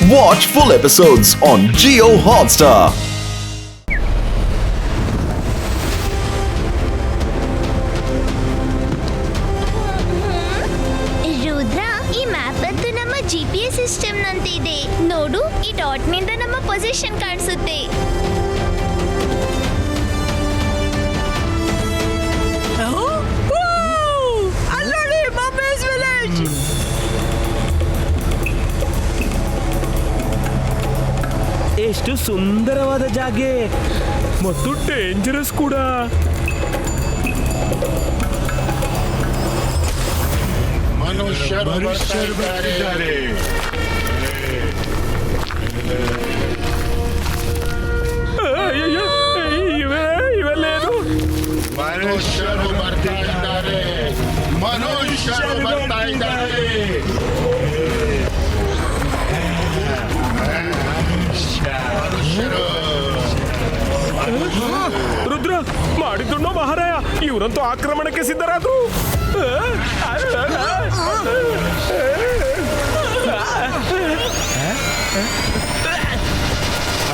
Watch full episodes on Jio Hotstar. Rudra, ಈ map ಅಂತೂ ನಮ್ಮ GPS ಸಿಸ್ಟಮ್ ನಂತೆ ಇದೆ. ನೋಡು, ಈ ಡಾಟ್ ನಿಂದ ನಮ್ಮ ಪೊಸಿಷನ್ ಕಾಣಿಸುತ್ತೆ. ಎಷ್ಟು ಸುಂದರವಾದ ಜಾಗೆ ಮತ್ತು ಡೇಂಜರಸ್ ಕೂಡ. ಮನುಷ್ಯರು ಬರ್ತಿದ್ದಾರೆ. ಇವೆಲ್ಲೇನು? ಮನುಷ್ಯರು ಬರ್ತಾ ಇದ್ದಾರೆ. ಮನುಷ್ಯರು ಬರ್ತಾ ಇದ್ದಾರೆ. ರುದ್ರ ಮಾಡಿದ್ದುಣ್ಣೋ ಮಹಾರಾಯ, ಇವರಂತೂ ಆಕ್ರಮಣಕ್ಕೆ ಸಿದ್ಧರಾದ್ರು.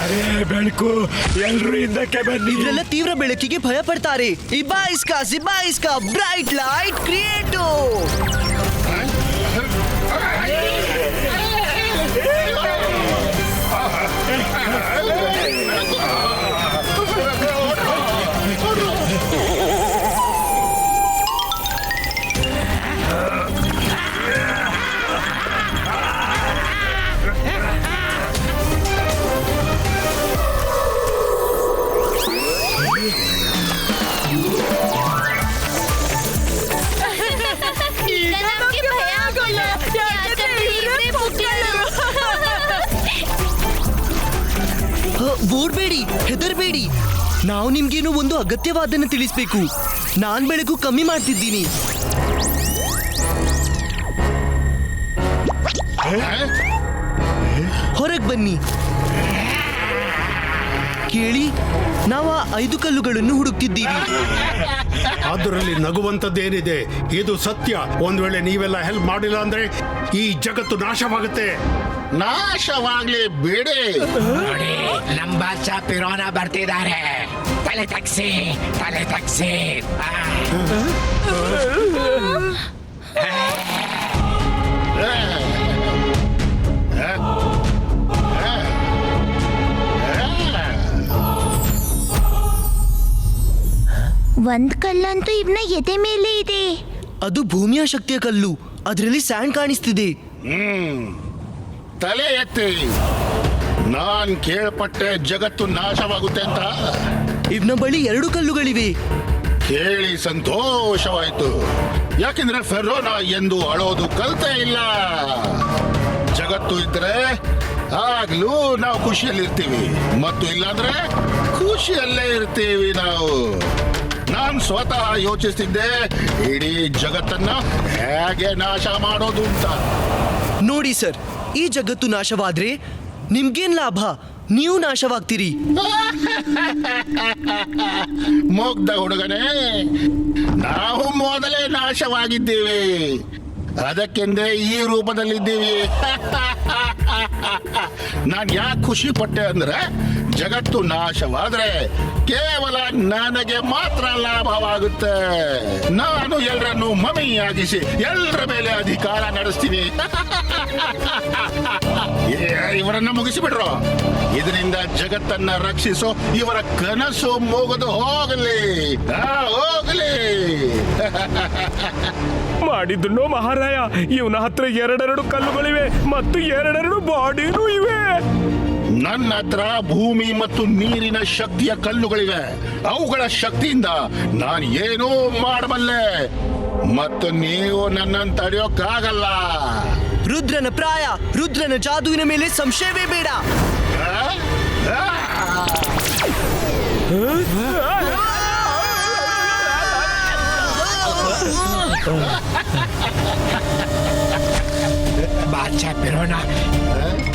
ಅರೇ ಬೆಳಕು, ಎಲ್ರು ಹಿಂದಕ್ಕೆ ಬನ್ನಿ. ಇದ್ರೆಲ್ಲ ತೀವ್ರ ಬೆಳಕಿಗೆ ಭಯ ಪಡ್ತಾರೆ. ಇಬಾ ಬ್ರೈಟ್ ಲೈಟ್ ಕ್ರಿಯೇಟೋ. ಈಗ ನಮ್ಗೆ ಭಯ ಆಗೋಲ್ಲ. ಯಾಕಂದ್ರೆ ಇವ್ರೇ ಮುಖ್ಯರು. ಓಡ್ಬೇಡಿ, ಹೆದರ್ಬೇಡಿ. ನಾವು ನಿಮ್ಗೇನು ಒಂದು ಅಗತ್ಯವಾದನ್ನು ತಿಳಿಸ್ಬೇಕು. ನಾನ್ ಬೆಳಕು ಕಮ್ಮಿ ಮಾಡ್ತಿದ್ದೀನಿ. ಹೊರಗ್ ಬನ್ನಿ. ಕೇಳಿ, ನಾವು ಆ 5 ಕಲ್ಲುಗಳನ್ನು ಹುಡುಕ್ತಿದ್ದೀವಿ. ಅದರಲ್ಲಿ ನಗುವಂತದ್ದೇನಿದೆ? ಇದು ಸತ್ಯ. ಒಂದ್ ವೇಳೆ ನೀವೆಲ್ಲ ಹೆಲ್ಪ್ ಮಾಡಿಲ್ಲ ಅಂದ್ರೆ ಈ ಜಗತ್ತು ನಾಶವಾಗುತ್ತೆ. ನಾಶವಾಗ್ಲಿ ಬಿಡಿ. ನೋಡಿ, ನಮ್ಮ ಬಾಚಾ ಪಿರೋನ ಬರ್ತಿದ್ದಾರೆ. ತಲೆ ತಗ್ಸಿ. ಒಂದ್ ಕಲ್ಲಂತೂ ಇವನ ಎದೆ ಮೇಲೆ ಇದೆ. ಅದು ಭೂಮಿಯ ಶಕ್ತಿಯ ಕಲ್ಲು. ಅದರಲ್ಲಿ ಸ್ಯಾಂಡ್ ಕಾಣಿಸ್ತಿದೆ. ತಲೆ ಎತ್ತಿ. ನಾನ್ ಕೇಳ್ಪಟ್ಟೆ ಜಗತ್ತು ನಾಶವಾಗುತ್ತೆ ಅಂತ. ಇವನ ಬಳಿ 2 ಕಲ್ಲುಗಳಿವೆ. ಕೇಳಿ ಸಂತೋಷವಾಯ್ತು. ಯಾಕೆಂದ್ರೆ ಫೆರೋನ ಎಂದು ಅಳೋದು ಕಲ್ತೇ ಇಲ್ಲ. ಜಗತ್ತು ಇದ್ರೆ ಆಗ್ಲೂ ನಾವು ಖುಷಿಯಲ್ಲಿರ್ತೀವಿ, ಮತ್ತು ಇಲ್ಲಾಂದ್ರೆ ಖುಷಿಯಲ್ಲೇ ಇರ್ತೀವಿ ನಾವು. ನಾನ್ ಸ್ವತಃ ಯೋಚಿಸ್ತಿದ್ದೆ ಇಡೀ ಜಗತ್ತನ್ನ ಹೇಗೆ ನಾಶ ಮಾಡೋದು ಅಂತ. ನೋಡಿ ಸರ್, ಈ ಜಗತ್ತು ನಾಶವಾದ್ರೆ ನಿಮ್ಗೇನ್ ಲಾಭ? ನೀವು ನಾಶವಾಗ್ತೀರಿ. ಮುಗ್ಧ ಹುಡುಗನೇ, ನಾವು ಮೊದಲೇ ನಾಶವಾಗಿದ್ದೀವಿ. ಅದಕ್ಕೆಂದೇ ಈ ರೂಪದಲ್ಲಿದ್ದೀವಿ. ನಾನ್ ಯಾಕೆ ಖುಷಿ ಪಟ್ಟೆ ಅಂದ್ರೆ, ಜಗತ್ತು ನಾಶವಾದ್ರೆ ಕೇವಲ ನನಗೆ ಮಾತ್ರ ಲಾಭವಾಗುತ್ತೆ. ನಾನು ಎಲ್ಲರನ್ನು ಮಮಿಯಾಗಿಸಿ ಎಲ್ಲರ ಮೇಲೆ ಅಧಿಕಾರ ನಡೆಸ್ತೀನಿ. ಇವರನ್ನ ಮುಗಿಸಿಬಿಡ್ರು. ಇದರಿಂದ ಜಗತ್ತನ್ನ ರಕ್ಷಿಸೋ ಇವರ ಕನಸು ಮುಗಿದು ಹೋಗಲಿ. ಮಾಡಿದ್ದುಣ್ಣೋ ಮಹಾರಾಯ, ಇವನ ಹತ್ರ 2 ಕಲ್ಲುಗಳಿವೆ ಮತ್ತು 2 ಬಾಡಿನೂ ಇವೆ. ನನ್ನ ಹತ್ರ ಭೂಮಿ ಮತ್ತು ನೀರಿನ ಶಕ್ತಿಯ ಕಲ್ಲುಗಳಿವೆ. ಅವುಗಳ ಶಕ್ತಿಯಿಂದ ನಾನು ಏನೂ ಮಾಡಬಲ್ಲೆ, ಮತ್ತು ನೀವು ನನ್ನನ್ನು ತಡೆಯೋಕ್ಕಾಗಲ್ಲ. ರುದ್ರನ ಪ್ರಾಯ, ರುದ್ರನ ಜಾದುವಿನ ಮೇಲೆ ಸಂಶಯವೇ ಬೇಡ. ಬಾಚಾ ಪಿರೋನ,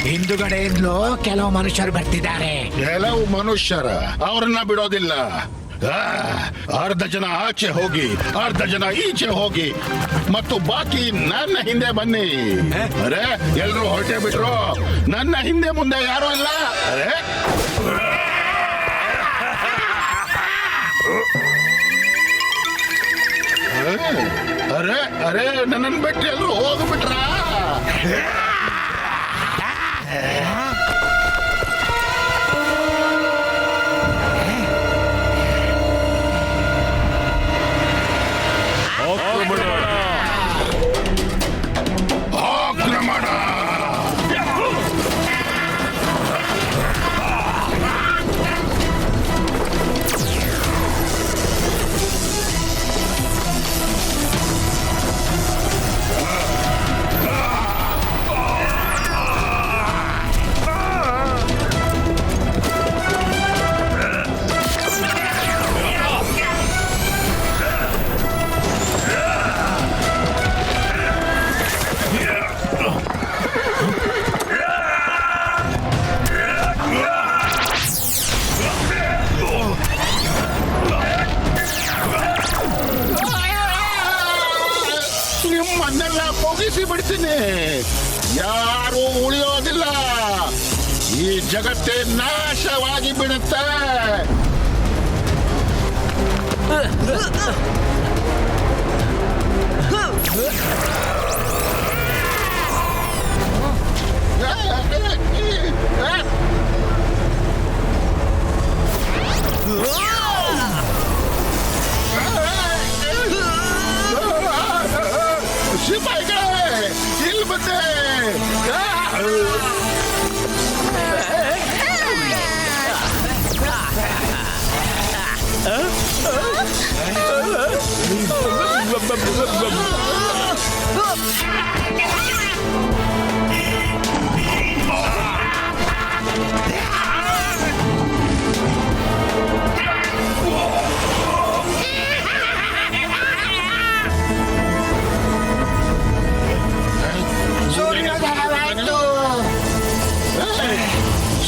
ಹಿಂದುಗಡೆಯಿಂದಲೂ ಕೆಲವು ಮನುಷ್ಯರು ಬರ್ತಿದ್ದಾರೆ. ಕೆಲವು ಮನುಷ್ಯರ ಅವ್ರನ್ನ ಬಿಡೋದಿಲ್ಲ. ಅರ್ಧ ಜನ ಆಚೆ ಹೋಗಿ ಅರ್ಧ ಜನ ಈಚೆ ಹೋಗಿ ಮತ್ತು ಬಾಕಿ ನನ್ನ ಹಿಂದೆ ಬನ್ನಿ. ಅರೆ ಎಲ್ರು ಹೊರಟೆ ಬಿಟ್ರು, ನನ್ನ ಹಿಂದೆ ಮುಂದೆ ಯಾರು ಇಲ್ಲ. ಅರೆ ಅರೆ ಅರೆ ನನ್ನನ್ನು ಬಿಟ್ಟು ಎಲ್ರು ಹೋಗ್ಬಿಟ್ರ? ಆಕ್ರಮಣ! ನಿಮ್ಮನ್ನೆಲ್ಲ ಮುಗಿಸಿ ಬಿಡ್ತೀನಿ, ಯಾರು ಉಳಿಯೋದಿಲ್ಲ. ಈ ಜಗತ್ತೇ ನಾಶವಾಗಿ ಬಿಡುತ್ತೆ. ಸಿಪಾಯಿಗಳೇ, ಇಲ್ಲಿ ಬಂದೆ.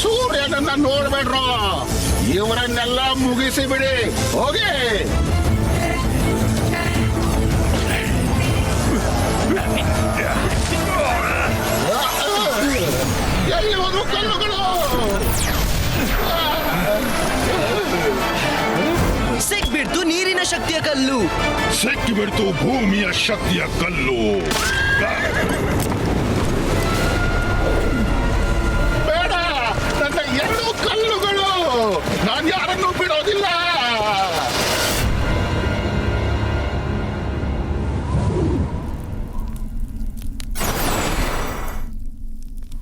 ಸೂರ್ಯನನ್ನ ನೋಡ್ಬೇಡ್ರು, ಇವರನ್ನೆಲ್ಲ ಮುಗಿಸಿ ಬಿಡಿ. ಹೋಗಿ. ಎಲ್ಲಿ ಹೋದ್ರು ಕಲ್ಲುಗಳು? ಸಿಕ್ಬಿಡ್ತು ನೀರಿನ ಶಕ್ತಿಯ ಕಲ್ಲು. ಸಿಕ್ಕಿಬಿಡ್ತು ಭೂಮಿಯ ಶಕ್ತಿಯ ಕಲ್ಲು. ಬೇಡ, ನನ್ನ ಎರಡು ಕಲ್ಲುಗಳು. ನಾನು ಯಾರನ್ನೂ ಬಿಡೋದಿಲ್ಲ.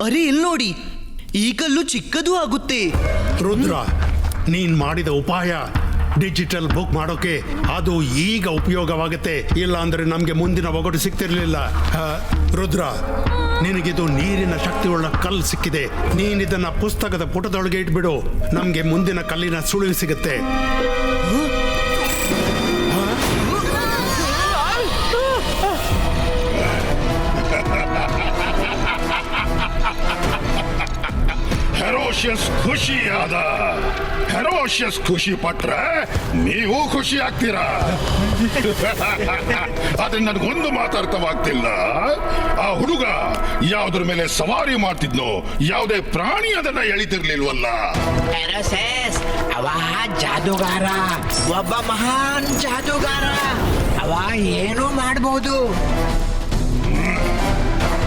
ಅರೆ ಇಲ್ಲಿ ನೋಡಿ, ಈ ಕಲ್ಲು ಚಿಕ್ಕದು ಆಗುತ್ತೆ. ರುದ್ರ, ನೀನ್ ಮಾಡಿದ ಉಪಾಯ ಡಿಜಿಟಲ್ ಬುಕ್ ಮಾಡೋಕೆ ಅದು ಈಗ ಉಪಯೋಗವಾಗುತ್ತೆ. ಇಲ್ಲ ಅಂದ್ರೆ ನಮ್ಗೆ ಮುಂದಿನ ಒಗಟು ಸಿಗ್ತಿರ್ಲಿಲ್ಲ. ರುದ್ರ, ನಿನಗಿದು ನೀರಿನ ಶಕ್ತಿಯುಳ್ಳ ಕಲ್ಲು ಸಿಕ್ಕಿದೆ. ನೀನಿದನ್ನ ಪುಸ್ತಕದ ಪುಟದೊಳಗೆ ಇಟ್ಬಿಡು. ನಮ್ಗೆ ಮುಂದಿನ ಕಲ್ಲಿನ ಸುಳಿವು ಸಿಗುತ್ತೆ. ಹೆರೋಷಿಯಸ್ ಖುಷಿಯಾದ. ಹೆರೋಷಿಯಸ್ ಖುಷಿ ಪಟ್ರೆ ನೀವು ಖುಷಿ ಆಗ್ತೀರಾ? ಆದ್ರೆ ನನಗೊಂದು ಮಾತಾರ್ಥವಾಗ್ತಿಲ್ಲ. ಆ ಹುಡುಗ ಯಾವುದ್ರ ಮೇಲೆ ಸವಾರಿ ಮಾಡ್ತಿದ್ನೋ, ಯಾವುದೇ ಪ್ರಾಣಿ ಅದನ್ನ ಎಳಿತಿರ್ಲಿಲ್ವಲ್ಲ. ಹೆರೋಸೆಸ್, ಅವ ಜಾದೂಗಾರ, ಒಬ್ಬ ಮಹಾನ್ ಜಾದೂಗಾರ. ಅವ ಏನೂ ಮಾಡಬಹುದು.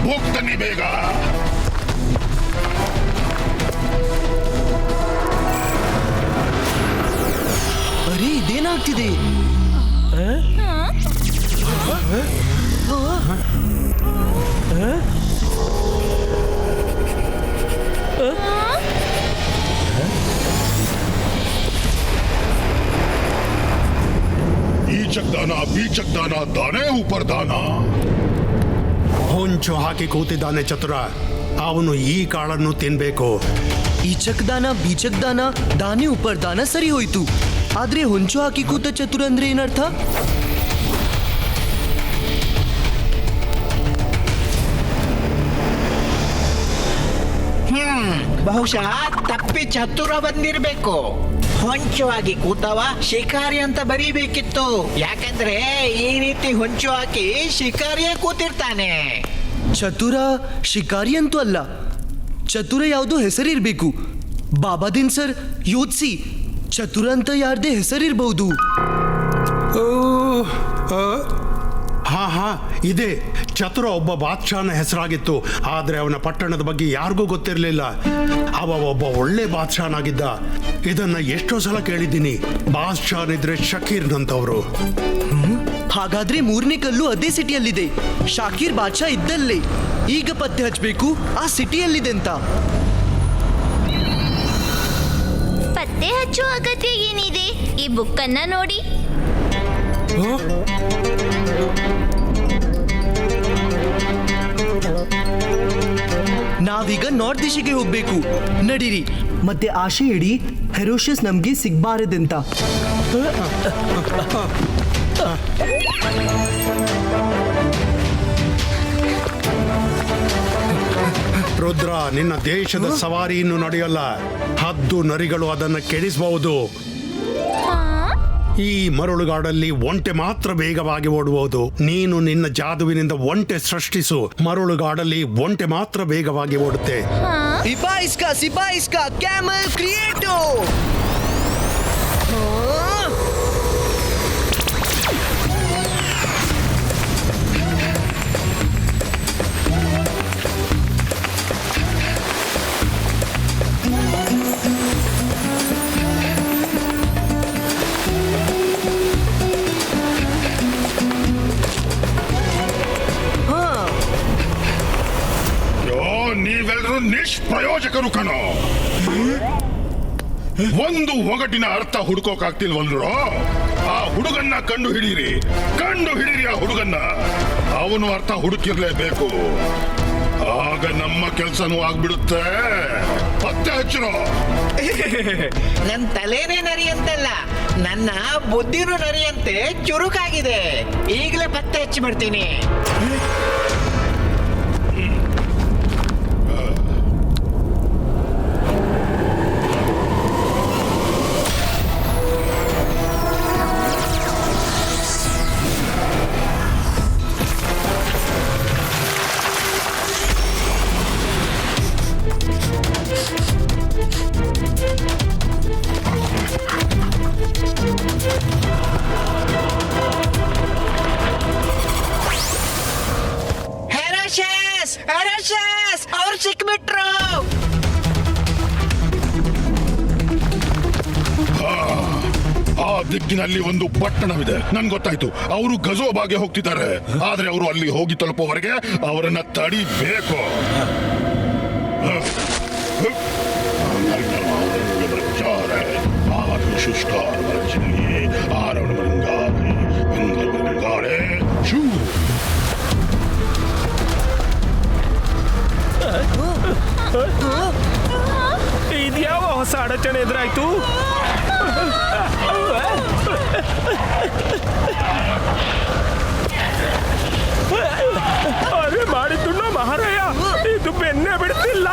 ಹೋಗ್ತಾನೆ ಬೇಗ. ಅರೆ ಇದೇನಾಗ್ತಿದೆ? ಈಚಕ್ದಾನ ಬೀಚಕ್ದಾನ ದಾನೇ ऊपर ದಾನ. ಹೊಂಚು ಹಾಕಿ ಕೂತಿದ್ದಾನೆ ಚತುರ. ಅವನು ಈ ಕಾಳನ್ನು ತಿನ್ಬೇಕು. ಈಚಕ್ ದಾನ ಬೀಚಕ್ ದಾನ ದಾನಿ ಉಪರ್ ದಾನ ಸರಿ ಹೋಯ್ತು. ಆದ್ರೆ ಹೊಂಚು ಹಾಕಿ ಕೂತ ಚತುರ ಅಂದ್ರೆ ಏನರ್ಥ? ಬಹುಶಃ ತಪ್ಪಿ ಚತುರ ಬಂದಿರ್ಬೇಕು. ಹೊಂಚುವಾಗಿ ಕೂತವ ಶಿಕಾರಿ ಅಂತ ಬರೀಬೇಕಿತ್ತು. ಯಾಕಂದ್ರೆ ಈ ರೀತಿ ಹೊಂಚು ಹಾಕಿ ಶಿಕಾರಿಯೇ ಕೂತಿರ್ತಾನೆ. ಚತುರ ಶಿಕಾರಿ ಅಂತೂ ಅಲ್ಲ, ಚತುರ ಯಾವುದೋ ಹೆಸರಿರ್ಬೇಕು. ಬಾಬಾದೀನ್ ಸರ್ ಯೋಚಿಸಿ, ಚತುರ ಅಂತ ಯಾರ್ದೇ ಹೆಸರಿರ್ಬಹುದು. ಹಾ ಇದೆ. ಚತುರ ಒಬ್ಬ ಬಾದ್ಶಾನ ಹೆಸರಾಗಿತ್ತು, ಆದ್ರೆ ಅವನ ಪಟ್ಟಣದ ಬಗ್ಗೆ ಯಾರಿಗೂ ಗೊತ್ತಿರಲಿಲ್ಲ. ಅವ ಒಬ್ಬ ಒಳ್ಳೆ ಬಾದ್ಶಾನಾಗಿದ್ದ. ಇದನ್ನ ಎಷ್ಟೋ ಸಲ ಕೇಳಿದ್ದೀನಿ. ಬಾದ್ಶಾನಿದ್ರೆ ಶಕೀರ್ನಂತವ್ರು. ಹಾಗಾದ್ರೆ ಮೂರನೇ ಕಲ್ಲು ಅದೇ ಸಿಟಿಯಲ್ಲಿದೆ. ಶಾಕೀರ್ ಬಾದ್ಶಾ ಇದ್ದಲ್ಲೇ. ಈಗ ಪತ್ತೆ ಹಚ್ಚಬೇಕು ಆ ಸಿಟಿಯಲ್ಲಿದೆ ಅಂತ. ಪತ್ತೆ ಹಚ್ಚುವ ಅಗತ್ಯ ಏನಿದೆ? ಈ ಬುಕ್ ಅನ್ನ ನೋಡಿ. ನಾವೀಗ ನಾರ್ತ್ ದಿಶೆಗೆ ಹೋಗ್ಬೇಕು. ನಡೀರಿ. ಮತ್ತೆ ಆಶೆ ಇಡಿ ಹೆರೋಷಸ್ ನಮ್ಗೆ ಸಿಗ್ಬಾರದಂತ. ರುದ್ರ, ನಿನ್ನ ದೇಶದ ಸವಾರಿ ಇನ್ನು ನಡೆಯಲ್ಲ. ಹದ್ದು ನರಿಗಳು ಅದನ್ನು ಕೆಡಿಸಬಹುದು. ಈ ಮರಳುಗಾಡಲ್ಲಿ ಒಂಟೆ ಮಾತ್ರ ವೇಗವಾಗಿ ಓಡಬಹುದು. ನೀನು ನಿನ್ನ ಜಾದುವಿನಿಂದ ಒಂಟೆ ಸೃಷ್ಟಿಸು. ಮರಳುಗಾಡಲ್ಲಿ ಒಂಟೆ ಮಾತ್ರ ವೇಗವಾಗಿ ಓಡುತ್ತೆ. ಸಿಪಾಯಿಸ್ಕಾ ಕ್ಯಾಮಲ್ ಕ್ರಿಯೇಟೋ. ನೀವೆಲ್ಲರೂ ನಿಷ್ಪ್ರಯೋಜಕರು ಕಣೋ. ಒಂದು ಒಗಟಿನ ಅರ್ಥ ಹುಡುಕೋಕಾಗ್ತಿಲ್ವಲ್ರೋ? ಆ ಹುಡುಗನ್ನ ಕಂಡು ಹಿಡೀರಿ ಆ ಹುಡುಗನ್ನ. ಅವನು ಅರ್ಥ ಹುಡುಕಿರ್ಲೇಬೇಕು. ಆಗ ನಮ್ಮ ಕೆಲಸನೂ ಆಗ್ಬಿಡುತ್ತೆ. ಪತ್ತೆ ಹಚ್ಚಿರೋ. ನನ್ ತಲೆನೇ ನರಿಯಂತಲ್ಲ, ನನ್ನ ಬುದ್ಧಿನೂ ನರಿಯಂತೆ ಚುರುಕಾಗಿದೆ. ಈಗಲೇ ಪತ್ತೆ ಹಚ್ಚಿ ಬಿಡ್ತೀನಿ. ಅವ್ರು ಸಿಕ್ಬಿಟ್ರು. ಆ ದಿಕ್ಕಿನಲ್ಲಿ ಒಂದು ಪಟ್ಟಣವಿದೆ. ನನ್ ಗೊತ್ತಾಯ್ತು. ಅವರು ಗಜೋಬಾಗೆ ಹೋಗ್ತಿದ್ದಾರೆ. ಆದ್ರೆ ಅವರು ಅಲ್ಲಿ ಹೋಗಿ ತಲುಪುವವರೆಗೆ ಅವರನ್ನ ತಡಿಬೇಕು. ಇದ್ಯಾವ ಹೊಸ ಅಡಚಣೆ ಎದುರಾಯ್ತು? ಅರೆ ಮಾಡಿದ್ದು ಮಹಾರಾಯ, ಇದು ಬೆನ್ನೆ ಬಿಡ್ತಿಲ್ಲ.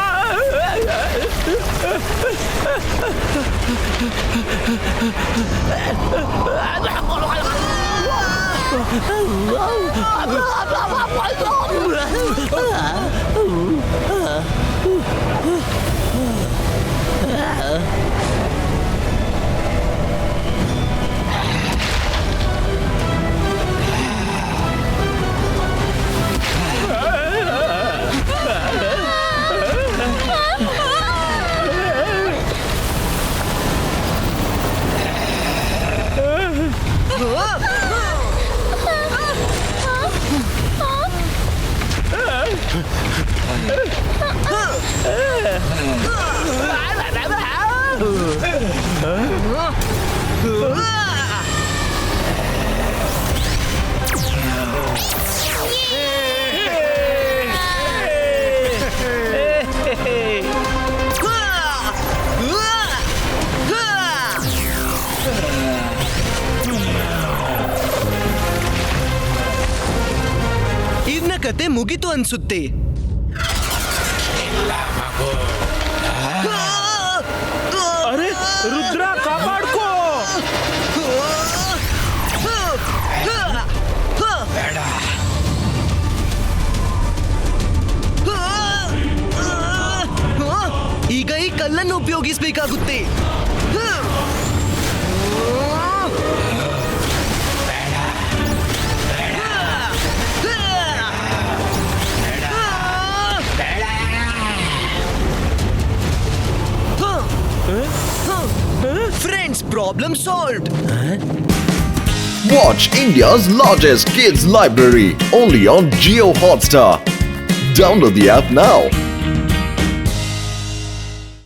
ಇವ್ನ ಕತೆ ಮುಗಿತು ಅನ್ಸುತ್ತೆ. ಅರೆ ರುದ್ರ, ಕಾಪಾಡು. ಕಲ್ಲನ್ನು ಉಪಯೋಗಿಸಬೇಕಾಗುತ್ತೆ. Friends, problem solved. Watch India's largest kids library only on Geo Hotstar. Download the app now.